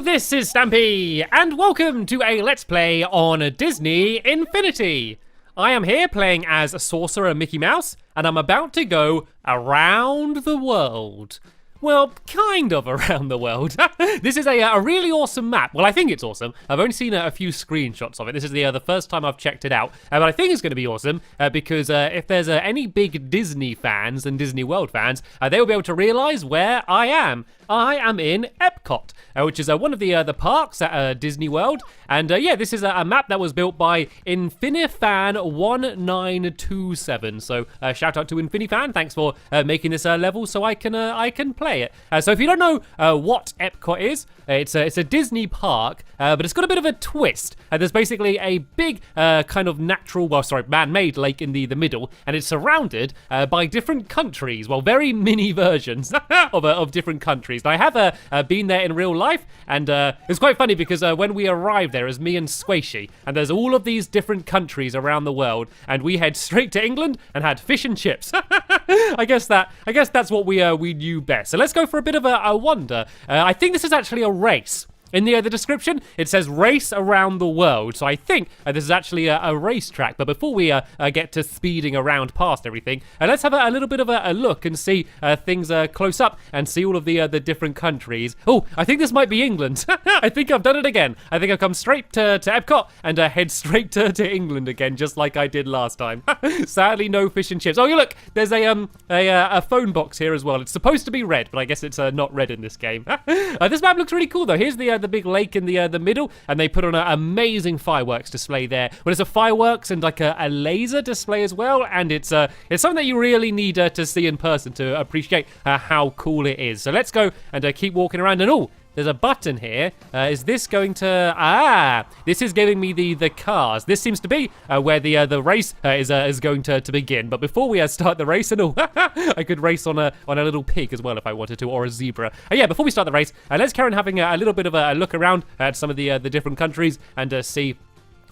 this is Stampy, and welcome to a Let's Play on Disney Infinity. I am here playing as Sorcerer Mickey Mouse, and I'm about to go around the world. Well, kind of around the world. This is a really awesome map. Well, I think it's awesome. I've only seen a few screenshots of it. This is the first time I've checked it out. But I think it's going to be awesome because if there's any big Disney fans and Disney World fans, they will be able to realize where I am. I am in Epcot, which is one of the parks at Disney World. And yeah, this is a map that was built by Infinifan1927. So shout out to Infinifan. Thanks for making this level so I can play it. So if you don't know what Epcot is, it's a Disney park, but it's got a bit of a twist. There's basically a big kind of man-made lake in the middle, and it's surrounded by different countries. Well, very mini versions of different countries. I have been there in real life, and it's quite funny because when we arrived there, it was me and Squishy, and there's all of these different countries around the world, and we head straight to England and had fish and chips. I guess that's what we knew best. So let's go for a bit of a wander. I think this is actually a race. In the description, it says race around the world. So I think this is actually a racetrack. But before we get to speeding around past everything, let's have a little bit of a look and see things close up and see all of the different countries. Oh, I think this might be England. I think I've done it again. I think I've come straight to Epcot and head straight to England again, just like I did last time. Sadly, no fish and chips. Oh, look, there's a phone box here as well. It's supposed to be red, but I guess it's not red in this game. This map looks really cool, though. Here's the big lake in the middle, and they put on an amazing fireworks display there. Well, it's a fireworks and like a laser display as well, and it's something that you really need to see in person to appreciate how cool it is. So let's go and keep walking around. And there's a button here. Is this going to... this is giving me the cars. This seems to be where the race is going to begin. But before we start the race, and I could race on a little pig as well if I wanted to, or a zebra. Yeah, before we start the race, let's carry on having a little bit of a look around at some of the different countries and see...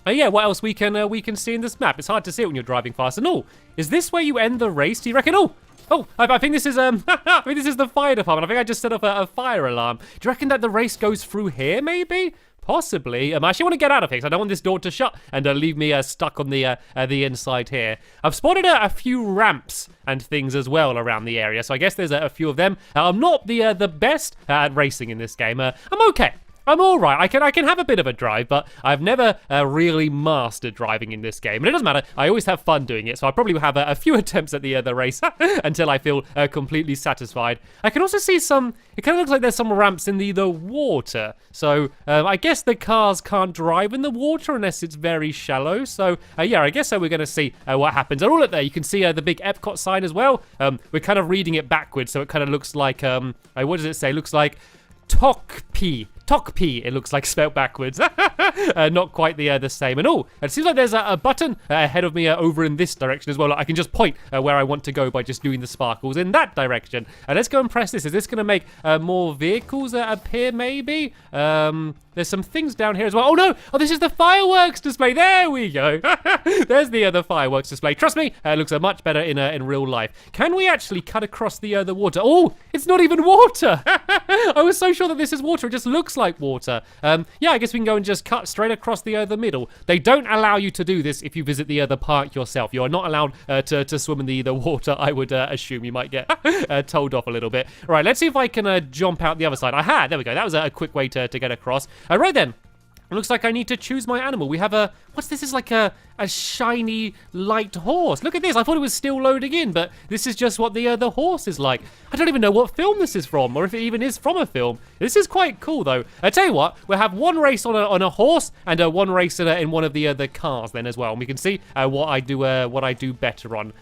yeah, what else we can see in this map. It's hard to see it when you're driving fast. And is this where you end the race? Do you reckon? I think this is this is the fire department. I think I just set off a fire alarm. Do you reckon that the race goes through here, maybe? Possibly. I actually want to get out of here because I don't want this door to shut and leave me stuck on the inside here. I've spotted a few ramps and things as well around the area, so I guess there's a few of them. I'm not the best at racing in this game. I'm okay. I'm all right. I can have a bit of a drive, but I've never really mastered driving in this game. And it doesn't matter. I always have fun doing it, so I'll probably have a few attempts at the race until I feel completely satisfied. I can also see some... It kind of looks like there's some ramps in the water. So I guess the cars can't drive in the water unless it's very shallow. So yeah, I guess we're going to see what happens. And all up there, you can see the big Epcot sign as well. We're kind of reading it backwards, so it kind of looks like... what does it say? It looks like Tokpi. Tokpi, it looks like spelled backwards. Not quite the same. And it seems like there's a button ahead of me over in this direction as well. I can just point where I want to go by just doing the sparkles in that direction. Let's go and press this. Is this going to make more vehicles appear, maybe? There's some things down here as well. Oh, no. Oh, this is the fireworks display. There we go. There's the fireworks display. Trust me, it looks much better in real life. Can we actually cut across the water? Oh, it's not even water. I was so sure that this is water. It just looks like water. Yeah, I guess we can go and just cut straight across the middle. They don't allow you to do this if you visit the park yourself. You are not allowed to swim in the water. I would assume you might get told off a little bit. Right, let's see if I can jump out the other side. Aha, there we go. That was a quick way to get across. Right then. It looks like I need to choose my animal. We have what's this? Is like a shiny light horse. Look at this. I thought it was still loading in, but this is just what the horse is like. I don't even know what film this is from, or if it even is from a film. This is quite cool, though. I tell you what, we'll have one race on a horse and one race in one of the cars then as well, and we can see what I do better on.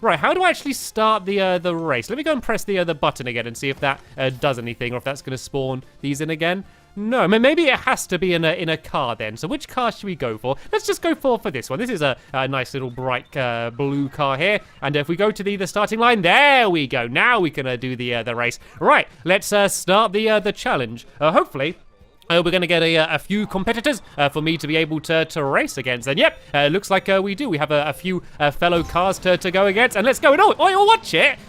Right, how do I actually start the race? Let me go and press the button again and see if that does anything, or if that's going to spawn these in again. No, I mean, maybe it has to be in a car then. So which car should we go for? Let's just go for this one. This is a nice little bright blue car here. And if we go to the starting line, there we go. Now we can do the race. Right, let's start the challenge. Hopefully We're going to get a few competitors for me to be able to race against. And yep, looks like we do. We have a few fellow cars to go against. And let's go. No, oh,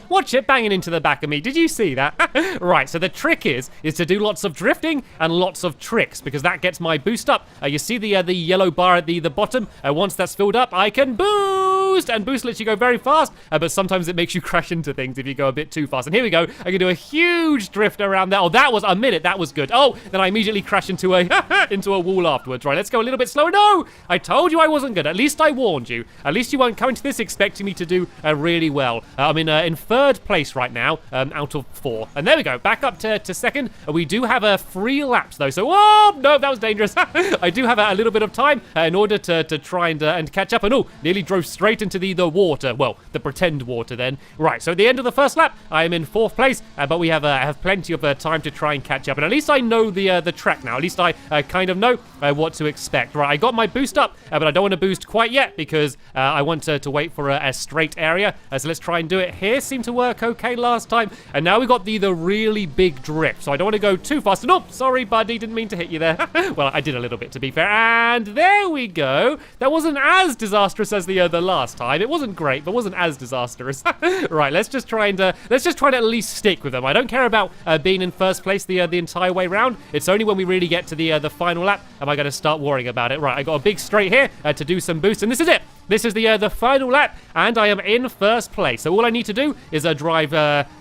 watch it banging into the back of me. Did you see that? Right, so the trick is to do lots of drifting and lots of tricks, because that gets my boost up. You see the yellow bar at the bottom? Once that's filled up, I can boost, and boost lets you go very fast, but sometimes it makes you crash into things if you go a bit too fast. And here we go. I can do a huge drift around there. Oh, that was a minute. That was good. Oh, then I immediately crash into a wall afterwards. Right, let's go a little bit slower. No, I told you I wasn't good. At least I warned you. At least you weren't coming to this expecting me to do really well. I'm in third place right now, out of 4. And there we go, back up to second. We do have 3 laps though, so oh no, that was dangerous. I do have a little bit of time in order to try and catch up. And oh, nearly drove straight into the water. Well, the pretend water then. Right, so at the end of the first lap, I am in 4th place, but we have plenty of time to try and catch up. And at least I know the track now. At least I kind of know what to expect. Right, I got my boost up, but I don't want to boost quite yet because I want to wait for a straight area. So let's try and do it here. Seemed to work okay last time. And now we got the really big drift. So I don't want to go too fast. And oh, sorry, buddy, didn't mean to hit you there. Well, I did a little bit, to be fair. And there we go. That wasn't as disastrous as the last time. It wasn't great, but wasn't as disastrous. Right, let's just try to at least stick with them. I don't care about being in first place the entire way round. It's only when we really get to the final lap am I going to start worrying about it. Right, I got a big straight here to do some boosts, and this is it. This is the final lap, and I am in first place. So all I need to do is drive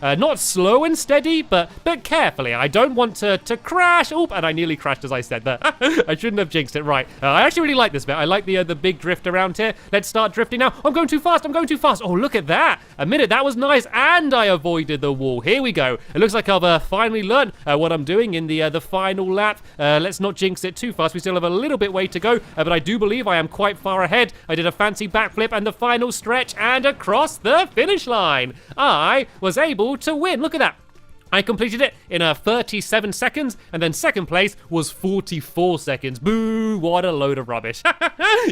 not slow and steady, but carefully. I don't want to crash. Oop, and I nearly crashed as I said that. I shouldn't have jinxed it. Right, I actually really like this bit. I like the big drift around here. Let's start drifting now. I'm going too fast. Oh, look at that. A minute, that was nice, and I avoided the wall. Here we go. It looks like I've finally learned what I'm doing in the final lap. Let's not jinx it too fast. We still have a little bit way to go, but I do believe I am quite far ahead. I did a fancy backflip and the final stretch, and across the finish line. I was able to win. Look at that. I completed it in 37 seconds, and then second place was 44 seconds. Boo, what a load of rubbish.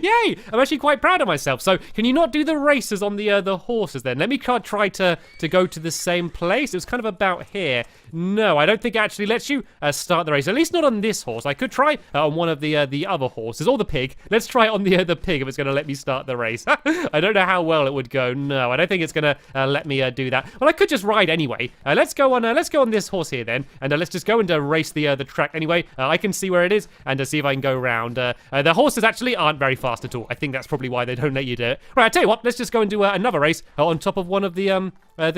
Yay, I'm actually quite proud of myself. So can you not do the races on the horses then? Let me try to go to the same place. It was kind of about here. No, I don't think it actually lets you start the race. At least not on this horse. I could try on one of the other horses, or the pig. Let's try it on the pig if it's going to let me start the race. I don't know how well it would go. No, I don't think it's going to let me do that. Well, I could just ride anyway. Let's go on this horse here then, and let's just go and race the track anyway. I can see where it is and see if I can go around. The horses actually aren't very fast at all. I think that's probably why they don't let you do it. Right, I tell you what, let's just go and do another race on top of one of the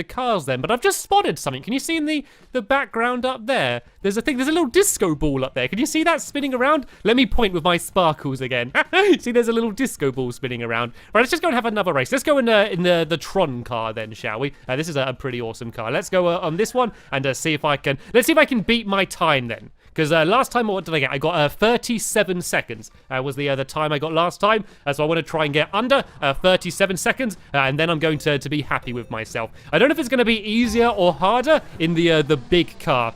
cars then. But I've just spotted something. Can you see in the background up there? There's a little disco ball up there. Can you see that spinning around? Let me point with my sparkles again. See, there's a little disco ball spinning around. Right, let's just go and have another race. Let's go in the Tron car then, shall we? This is a pretty awesome car. Let's go on this one and let's see if I can beat my time then. Because last time, what did I get? I got 37 seconds was the time I got last time. So I want to try and get under 37 seconds, and then I'm going to be happy with myself. I don't know if it's going to be easier or harder in the big car.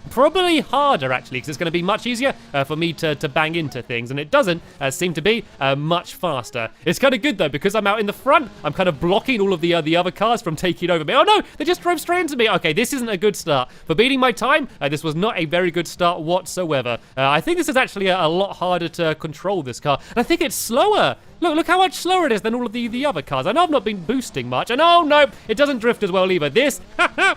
Probably harder, actually, because it's going to be much easier for me to bang into things, and it doesn't seem to be much faster. It's kind of good, though, because I'm out in the front. I'm kind of blocking all of the other cars from taking over me. Oh, no, they just drove straight into me. Okay, this isn't a good start. For beating my time, this was not a very good start whatsoever. I think this is actually a lot harder to control, this car. And I think it's slower. Look how much slower it is than all of the other cars. I know I've not been boosting much. And oh, no, it doesn't drift as well either. This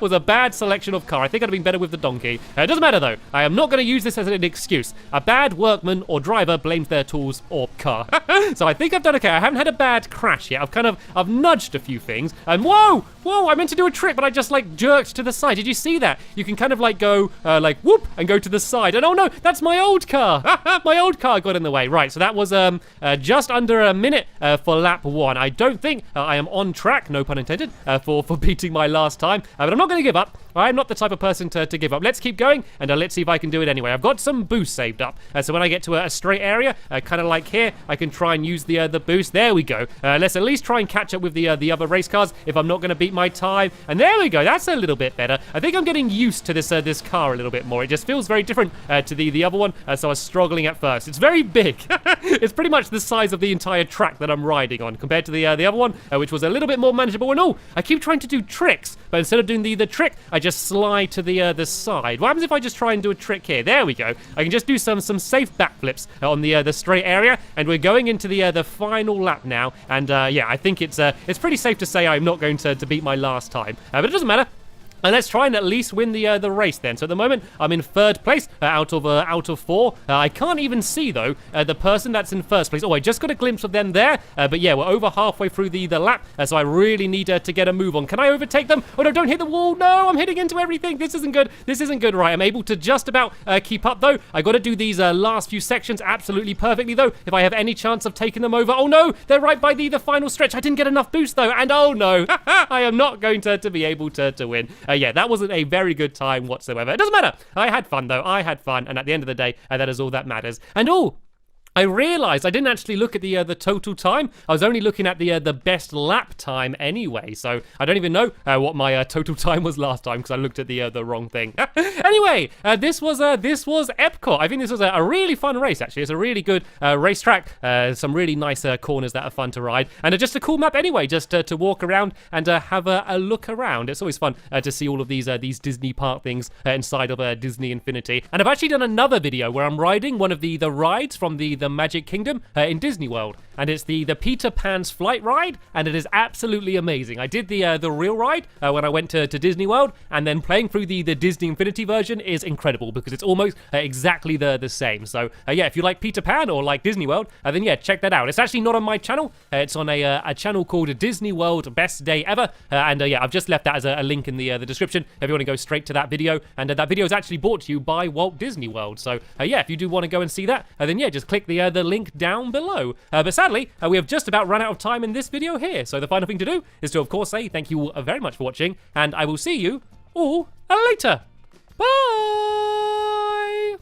was a bad selection of car. I think I'd have been better with the donkey. It doesn't matter, though. I am not going to use this as an excuse. A bad workman or driver blames their tools or car. So I think I've done okay. I haven't had a bad crash yet. I've nudged a few things. And whoa, I meant to do a trick, but I just jerked to the side. Did you see that? You can kind of go whoop and go to the side. And oh no, that's my old car. My old car got in the way. Right, so that was just under a minute for lap 1. I don't think I am on track, no pun intended, for beating my last time. But I'm not going to give up. I'm not the type of person to give up. Let's keep going, and let's see if I can do it anyway. I've got some boost saved up, so when I get to a straight area, kind of like here, I can try and use the boost. There we go. Let's at least try and catch up with the other race cars if I'm not going to beat beat my time. And there we go. That's a little bit better. I think I'm getting used to this car a little bit more. It just feels very different to the other one. So I was struggling at first. It's very big. It's pretty much the size of the entire track that I'm riding on compared to the other one, which was a little bit more manageable. And oh, I keep trying to do tricks, but instead of doing the trick, I just slide to the side. What happens if I just try and do a trick here? There we go. I can just do some safe backflips on the straight area, and we're going into the final lap now. And yeah, I think it's pretty safe to say I'm not going to beat my last time, but it doesn't matter. And let's try and at least win the race then. So at the moment, I'm in third place out of 4. I can't even see, though, the person that's in first place. Oh, I just got a glimpse of them there. But yeah, we're over halfway through the lap. So I really need to get a move on. Can I overtake them? Oh, no, don't hit the wall. No, I'm hitting into everything. This isn't good. This isn't good. Right, I'm able to just about keep up, though. I got to do these last few sections absolutely perfectly, though, if I have any chance of taking them over. Oh, no, they're right by the final stretch. I didn't get enough boost, though. And oh, no, I am not going to be able to win. Yeah, that wasn't a very good time whatsoever. It doesn't matter. I had fun, though. I had fun. And at the end of the day, that is all that matters. And oh, I realized I didn't actually look at the total time. I was only looking at the best lap time anyway. So I don't even know what my total time was last time because I looked at the wrong thing. Anyway, this was Epcot. I think this was a really fun race, actually. It's a really good racetrack. Some really nice corners that are fun to ride. And just a cool map anyway, just to walk around and have a look around. It's always fun to see all of these Disney park things inside of Disney Infinity. And I've actually done another video where I'm riding one of the rides from the Magic Kingdom in Disney World, and it's the Peter Pan's flight ride, and it is absolutely amazing. I did the real ride when I went to Disney World, and then playing through the Disney Infinity version is incredible because it's almost exactly the same. So yeah, if you like Peter Pan or like Disney World, then yeah, check that out. It's actually not on my channel. It's on a channel called Disney World Best Day Ever, and yeah, I've just left that as a link in the description if you want to go straight to that video. And that video is actually brought to you by Walt Disney World. So yeah, if you do want to go and see that, then yeah, just click the link down below. But sadly, we have just about run out of time in this video here. So the final thing to do is to, of course, say thank you all very much for watching, and I will see you all later. Bye!